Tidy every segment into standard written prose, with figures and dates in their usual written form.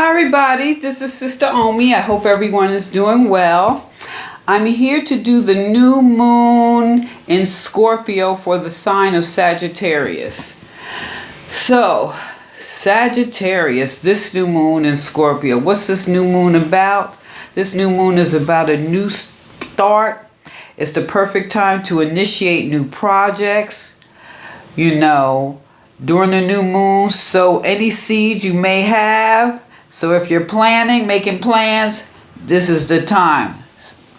Hi everybody, this is Sister Omi. I hope everyone is doing well. I'm here to do the new moon in Scorpio for the sign of Sagittarius. So, Sagittarius, this new moon in Scorpio. What's this new moon about? This new moon is about a new start. It's the perfect time to initiate new projects, during the new moon. So any seeds you may have. So if you're making plans, this is the time.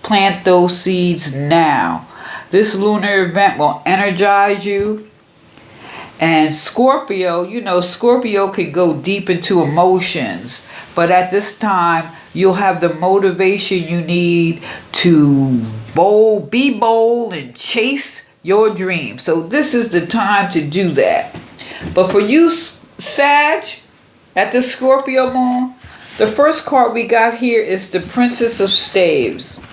Plant those seeds now. This lunar event will energize you. And Scorpio, Scorpio could go deep into emotions. But at this time, you'll have the motivation you need to be bold and chase your dreams. So this is the time to do that. But for you, Sag, at the Scorpio moon, the first card we got here is the Princess of Staves,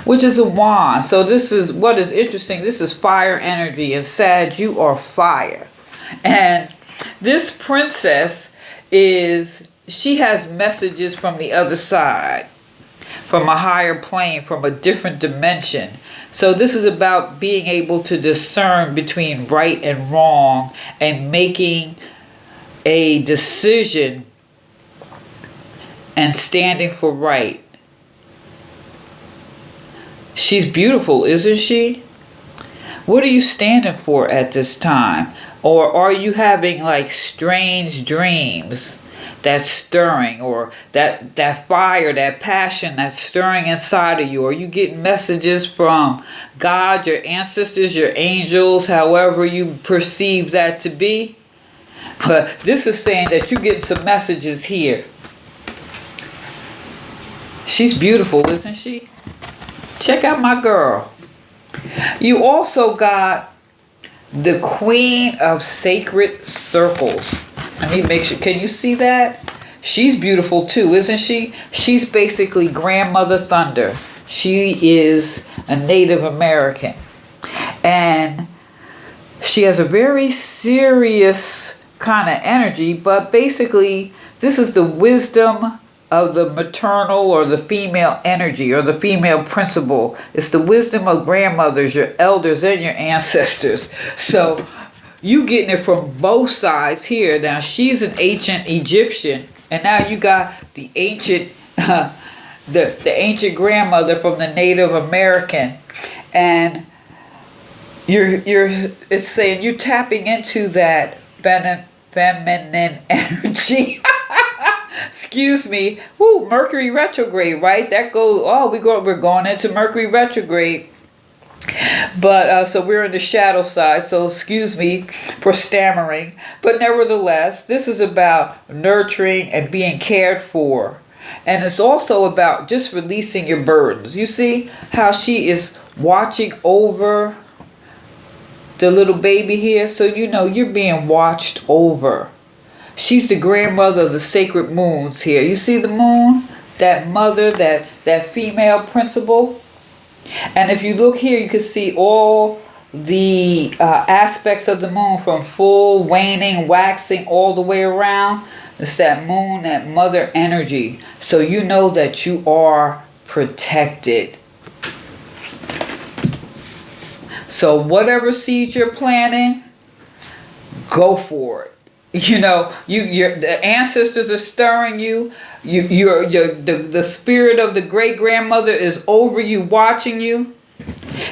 which is a wand. So this is what is interesting. This is fire energy. And Sag, you are fire. And this princess she has messages from the other side, from a higher plane, from a different dimension. So this is about being able to discern between right and wrong and making a decision and standing for right. She's beautiful, isn't she? What are you standing for at this time? Or are you having like strange dreams that's stirring, or that fire, that passion that's stirring inside of you? Are you getting messages from God, your ancestors, your angels, however you perceive that to be? But this is saying that you get some messages here. She's beautiful, isn't she? Check out my girl. You also got the Queen of Sacred Circles. Let me make sure. Can you see that? She's beautiful too, isn't she? She's basically Grandmother Thunder. She is a Native American. And she has a very serious kind of energy, but basically this is the wisdom of the maternal or the female energy or the female principle. It's the wisdom of grandmothers, your elders, and your ancestors. So you getting it from both sides here. Now she's an ancient Egyptian, and now you got the ancient the ancient grandmother from the Native American. And it's saying you're tapping into that feminine energy. Excuse me. Woo, Mercury retrograde, right? That goes, we're going into Mercury retrograde. But so we're in the shadow side, so excuse me for stammering. But nevertheless, this is about nurturing and being cared for. And it's also about just releasing your burdens. You see how she is watching over the little baby here? So you're being watched over. She's the grandmother of the sacred moons here. You see the moon? That mother, that female principle. And if you look here, you can see all the aspects of the moon, from full, waning, waxing, all the way around. It's that moon, that mother energy. So you know that you are protected. So whatever seeds you're planting, go for it. The ancestors are stirring you. The spirit of the great grandmother is over you, watching you.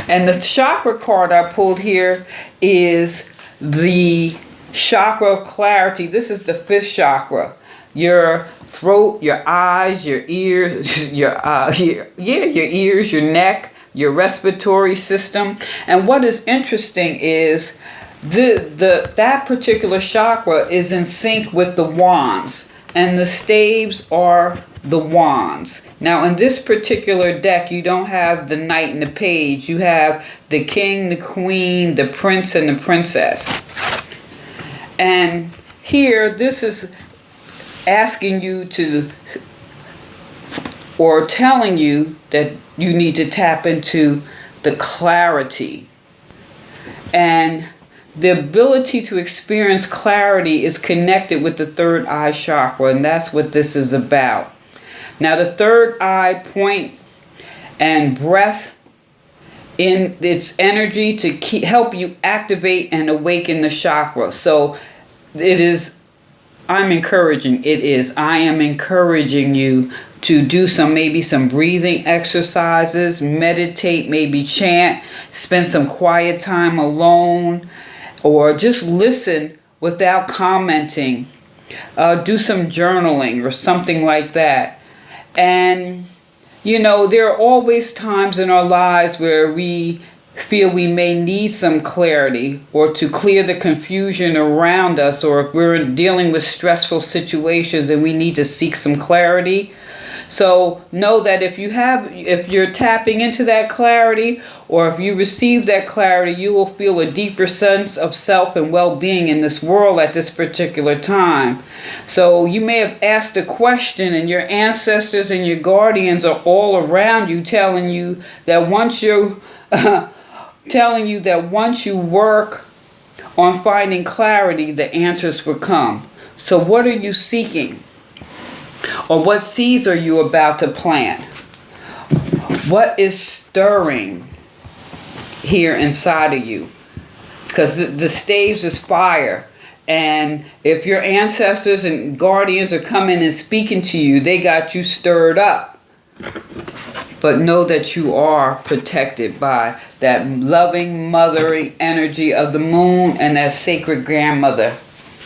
And the chakra card I pulled here is the chakra of clarity. This is the 5th chakra. Your throat, your eyes, your ears, your ears, your neck, your respiratory system. And what is interesting is that particular chakra is in sync with the wands, and the staves are the wands. Now in this particular deck, you don't have the knight and the page. You have the king, the queen, the prince, and the princess. And here, this is asking you or telling you that you need to tap into the clarity. And the ability to experience clarity is connected with the third eye chakra, and that's what this is about. Now, the third eye point and breath in its energy to help you activate and awaken the chakra. So I am encouraging you to do maybe some breathing exercises, meditate, maybe chant, spend some quiet time alone, or just listen without commenting. Do some journaling or something like that. And, there are always times in our lives where we feel we may need some clarity or to clear the confusion around us, or if we're dealing with stressful situations and we need to seek some clarity. So know that if you're tapping into that clarity, or if you receive that clarity, you will feel a deeper sense of self and well-being in this world at this particular time. So you may have asked a question, and your ancestors and your guardians are all around you, telling you that once you work on finding clarity, the answers will come. So what are you seeking? Or what seeds are you about to plant? What is stirring here inside of you? Because the staves is fire. And if your ancestors and guardians are coming and speaking to you, they got you stirred up. But know that you are protected by that loving, mothering energy of the moon and that sacred grandmother.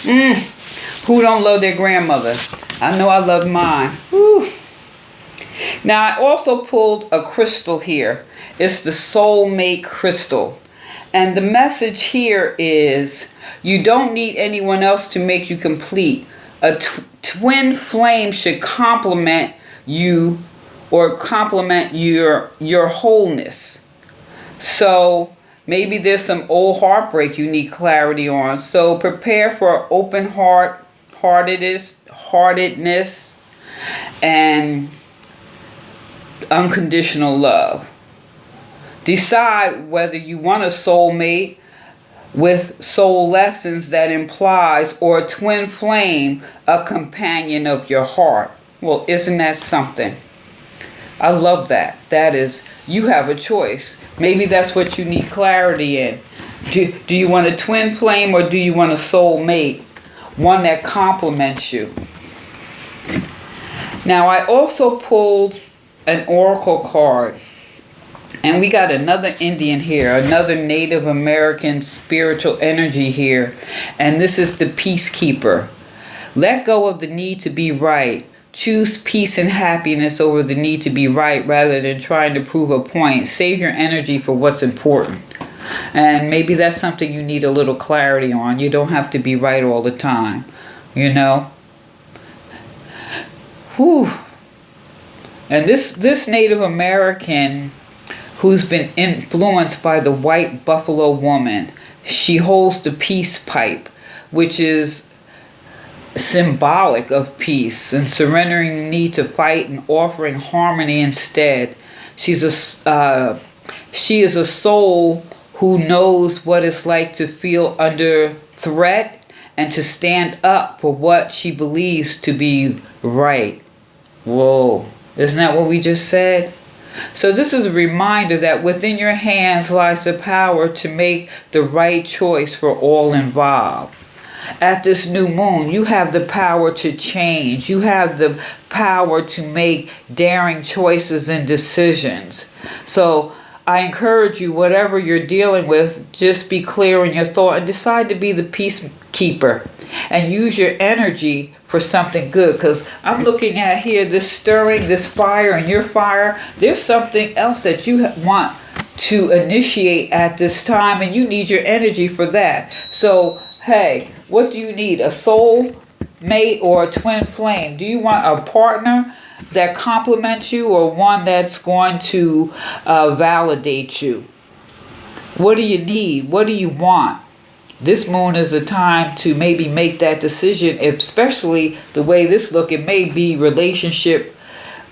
Who don't love their grandmother? I know I love mine. Woo. Now, I also pulled a crystal here. It's the soulmate crystal. And the message here is you don't need anyone else to make you complete. A twin flame should complement you or complement your wholeness. So maybe there's some old heartbreak you need clarity on. So prepare for open heartedness and unconditional love. Decide whether you want a soulmate with soul lessons that implies, or a twin flame, a companion of your heart. Well, isn't that something? I love that. That is, you have a choice. Maybe that's what you need clarity in. Do you want a twin flame, or do you want a soulmate? One that complements you. Now, I also pulled an oracle card. And we got another Indian here, another Native American spiritual energy here. And this is the Peacekeeper. Let go of the need to be right. Choose peace and happiness over the need to be right rather than trying to prove a point. Save your energy for what's important. And maybe that's something you need a little clarity on. You don't have to be right all the time, Whew. And this Native American who's been influenced by the white buffalo woman, she holds the peace pipe, which is symbolic of peace and surrendering the need to fight and offering harmony instead. She is a soul who knows what it's like to feel under threat and to stand up for what she believes to be right. Whoa, isn't that what we just said? So this is a reminder that within your hands lies the power to make the right choice for all involved. At this new moon, you have the power to change. You have the power to make daring choices and decisions. So I encourage you, whatever you're dealing with, just be clear in your thought and decide to be the peacekeeper and use your energy for something good. Because I'm looking at here, this stirring, this fire, and your fire, there's something else that you want to initiate at this time, and you need your energy for that. So, hey, what do you need? A soul mate or a twin flame? Do you want a partner that complements you, or one that's going to validate you? What do you need? What do you want? This moon is a time to maybe make that decision, especially the way this look. It may be relationship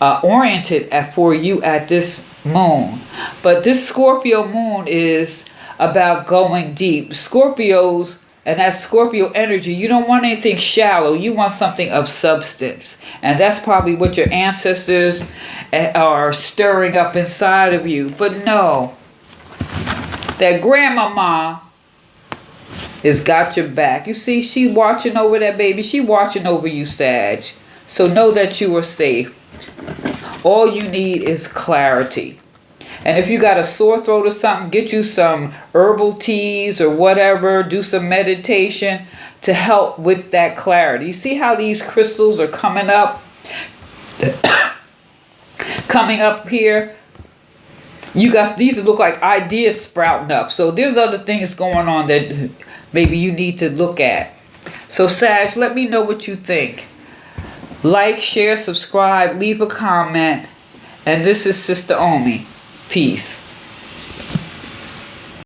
oriented for you at this moon. But this Scorpio moon is about going deep. Scorpios, and that Scorpio energy, you don't want anything shallow. You want something of substance. And that's probably what your ancestors are stirring up inside of you. But no, that grandmama has got your back. You see, she watching over that baby. She watching over you, Sag. So know that you are safe. All you need is clarity. And if you got a sore throat or something, get you some herbal teas or whatever. Do some meditation to help with that clarity. You see how these crystals are coming up? Coming up here. You guys, these look like ideas sprouting up. So there's other things going on that maybe you need to look at. So Sag, let me know what you think. Like, share, subscribe, leave a comment. And this is Sister Omi. Peace.